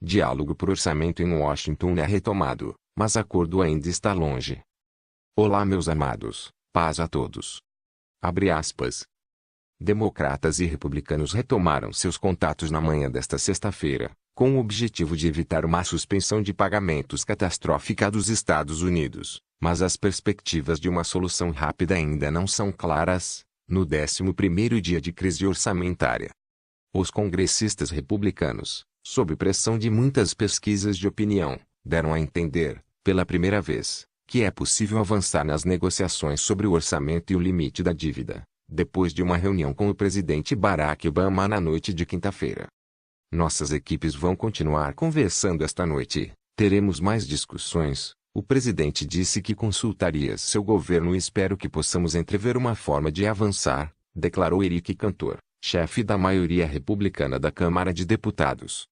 diálogo por orçamento em Washington é retomado, mas acordo ainda está longe. Olá, meus amados, paz a todos. Abre aspas. Democratas e republicanos retomaram seus contatos na manhã desta sexta-feira, com o objetivo de evitar uma suspensão de pagamentos catastrófica dos Estados Unidos, mas as perspectivas de uma solução rápida ainda não são claras, no 11º dia de crise orçamentária. Os congressistas republicanos, sob pressão de muitas pesquisas de opinião, deram a entender, pela primeira vez, que é possível avançar nas negociações sobre o orçamento e o limite da dívida, depois de uma reunião com o presidente Barack Obama na noite de quinta-feira. Nossas equipes vão continuar conversando esta noite, teremos mais discussões. O presidente disse que consultaria seu governo e espero que possamos entrever uma forma de avançar, declarou Eric Cantor, chefe da maioria republicana da Câmara de Deputados.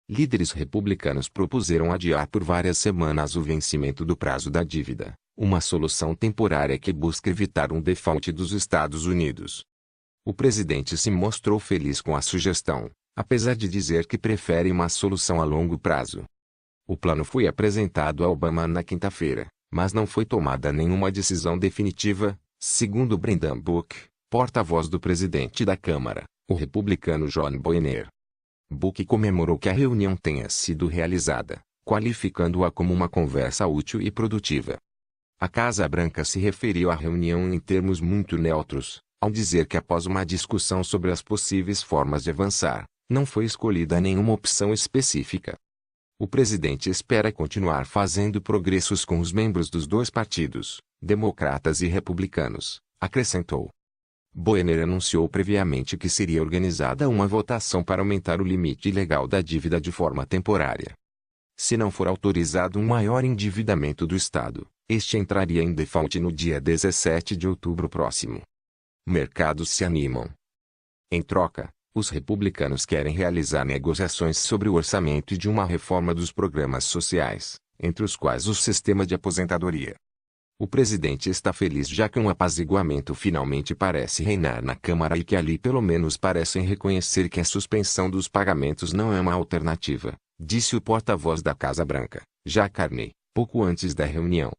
Líderes republicanos propuseram adiar por várias semanas o vencimento do prazo da dívida, uma solução temporária que busca evitar um default dos Estados Unidos. O presidente se mostrou feliz com a sugestão, apesar de dizer que prefere uma solução a longo prazo. O plano foi apresentado a Obama na quinta-feira, mas não foi tomada nenhuma decisão definitiva, segundo Brendan Book, porta-voz do presidente da Câmara, o republicano John Boehner. Book comemorou que a reunião tenha sido realizada, qualificando-a como uma conversa útil e produtiva. A Casa Branca se referiu à reunião em termos muito neutros, ao dizer que após uma discussão sobre as possíveis formas de avançar, não foi escolhida nenhuma opção específica. O presidente espera continuar fazendo progressos com os membros dos dois partidos, democratas e republicanos, acrescentou. Boehner anunciou previamente que seria organizada uma votação para aumentar o limite legal da dívida de forma temporária. Se não for autorizado um maior endividamento do Estado, este entraria em default no dia 17 de outubro próximo. Mercados se animam. Em troca, os republicanos querem realizar negociações sobre o orçamento e de uma reforma dos programas sociais, entre os quais o sistema de aposentadoria. O presidente está feliz já que um apaziguamento finalmente parece reinar na Câmara e que ali pelo menos parecem reconhecer que a suspensão dos pagamentos não é uma alternativa, disse o porta-voz da Casa Branca, Jack Carney, pouco antes da reunião.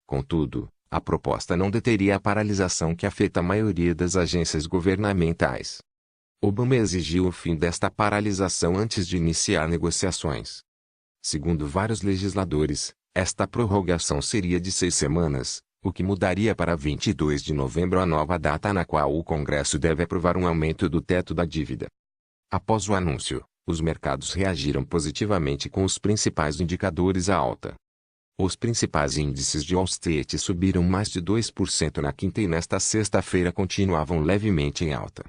Contudo, a proposta não deteria a paralisação que afeta a maioria das agências governamentais. Obama exigiu o fim desta paralisação antes de iniciar negociações. Segundo vários legisladores, esta prorrogação seria de 6 semanas, o que mudaria para 22 de novembro a nova data na qual o Congresso deve aprovar um aumento do teto da dívida. Após o anúncio, os mercados reagiram positivamente com os principais indicadores à alta. Os principais índices de Wall Street subiram mais de 2% na quinta e nesta sexta-feira continuavam levemente em alta.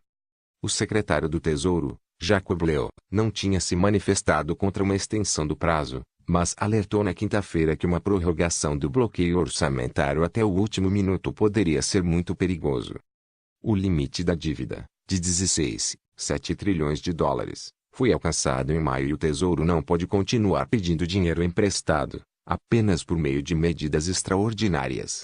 O secretário do Tesouro, Jacob Lew, não tinha se manifestado contra uma extensão do prazo, mas alertou na quinta-feira que uma prorrogação do bloqueio orçamentário até o último minuto poderia ser muito perigoso. O limite da dívida, de 16,7 trilhões de dólares, foi alcançado em maio e o Tesouro não pode continuar pedindo dinheiro emprestado, apenas por meio de medidas extraordinárias.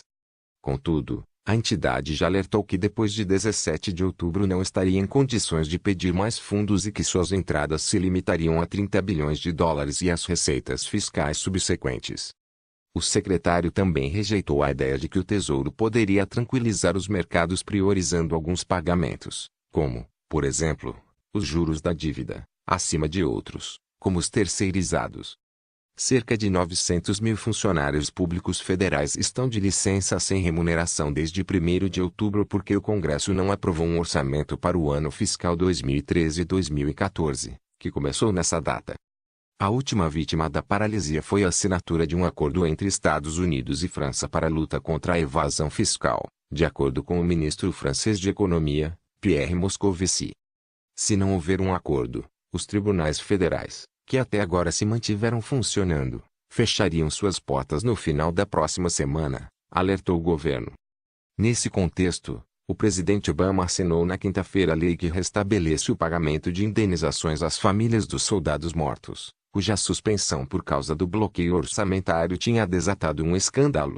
Contudo, a entidade já alertou que depois de 17 de outubro não estaria em condições de pedir mais fundos e que suas entradas se limitariam a 30 bilhões de dólares e as receitas fiscais subsequentes. O secretário também rejeitou a ideia de que o Tesouro poderia tranquilizar os mercados priorizando alguns pagamentos, como, por exemplo, os juros da dívida, acima de outros, como os terceirizados. Cerca de 900 mil funcionários públicos federais estão de licença sem remuneração desde 1º de outubro porque o Congresso não aprovou um orçamento para o ano fiscal 2013-2014, que começou nessa data. A última vítima da paralisia foi a assinatura de um acordo entre Estados Unidos e França para a luta contra a evasão fiscal, de acordo com o ministro francês de Economia, Pierre Moscovici. Se não houver um acordo, os tribunais federais, que até agora se mantiveram funcionando, fechariam suas portas no final da próxima semana, alertou o governo. Nesse contexto, o presidente Obama assinou na quinta-feira a lei que restabelece o pagamento de indenizações às famílias dos soldados mortos, cuja suspensão por causa do bloqueio orçamentário tinha desatado um escândalo.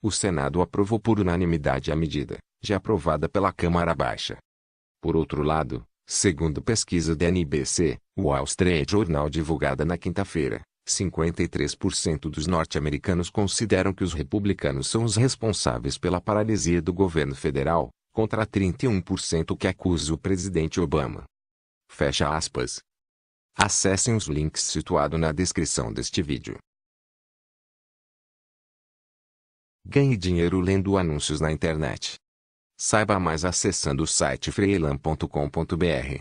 O Senado aprovou por unanimidade a medida, já aprovada pela Câmara Baixa. Por outro lado, Segundo pesquisa da NBC, Wall Street Journal divulgada na quinta-feira, 53% dos norte-americanos consideram que os republicanos são os responsáveis pela paralisia do governo federal, contra 31% que acusa o presidente Obama. Fecha aspas. Acessem os links situados na descrição deste vídeo. Ganhe dinheiro lendo anúncios na internet. Saiba mais acessando o site freelan.com.br.